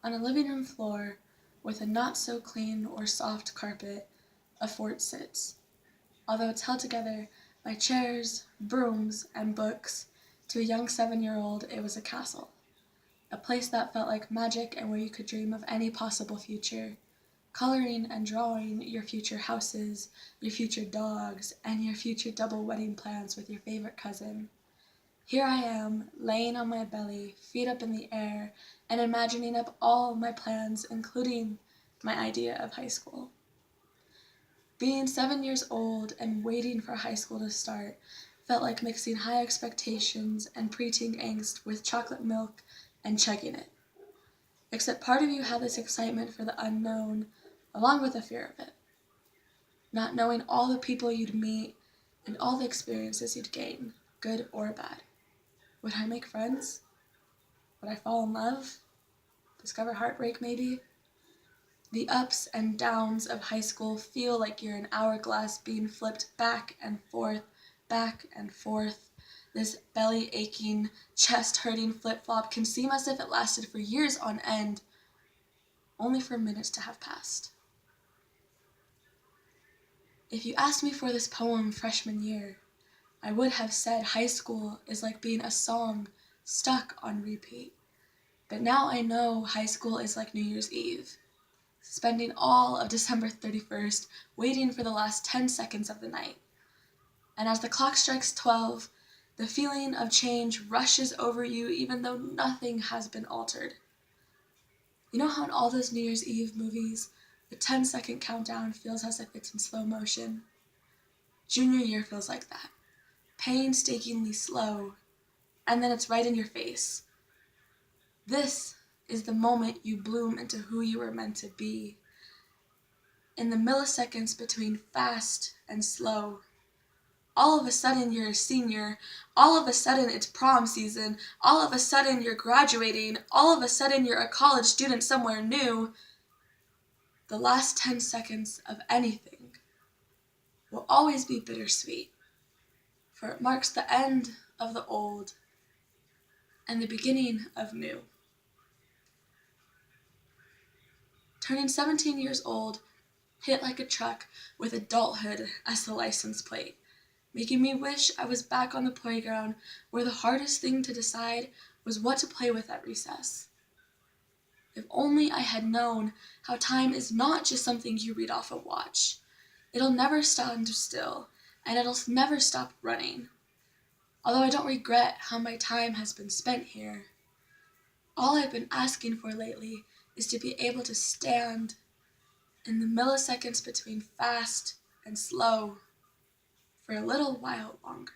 On a living room floor, with a not-so-clean or soft carpet, a fort sits. Although it's held together by chairs, brooms, and books, to a young 7-year-old it was a castle. A place that felt like magic and where you could dream of any possible future, coloring and drawing your future houses, your future dogs, and your future double wedding plans with your favorite cousin. Here I am, laying on my belly, feet up in the air, and imagining up all my plans, including my idea of high school. Being 7 years old and waiting for high school to start felt like mixing high expectations and preteen angst with chocolate milk and chugging it. Except part of you had this excitement for the unknown, along with a fear of it. Not knowing all the people you'd meet and all the experiences you'd gain, good or bad. Would I make friends? Would I fall in love? Discover heartbreak, maybe? The ups and downs of high school feel like you're an hourglass being flipped back and forth, back and forth. This belly-aching, chest-hurting flip-flop can seem as if it lasted for years on end, only for minutes to have passed. If you asked me for this poem freshman year, I would have said high school is like being a song stuck on repeat. But now I know high school is like New Year's Eve, spending all of December 31st waiting for the last 10 seconds of the night. And as the clock strikes 12, the feeling of change rushes over you even though nothing has been altered. You know how in all those New Year's Eve movies, the 10-second countdown feels as if it's in slow motion? Junior year feels like that. Painstakingly slow, and then it's right in your face. This is the moment you bloom into who you were meant to be. In the milliseconds between fast and slow, all of a sudden you're a senior, all of a sudden it's prom season, all of a sudden you're graduating, all of a sudden you're a college student somewhere new. The last 10 seconds of anything will always be bittersweet, for it marks the end of the old and the beginning of new. Turning 17 years old hit like a truck with adulthood as the license plate, making me wish I was back on the playground where the hardest thing to decide was what to play with at recess. If only I had known how time is not just something you read off a watch. It'll never stand still, and it'll never stop running. Although I don't regret how my time has been spent here. All I've been asking for lately is to be able to stand in the milliseconds between fast and slow for a little while longer.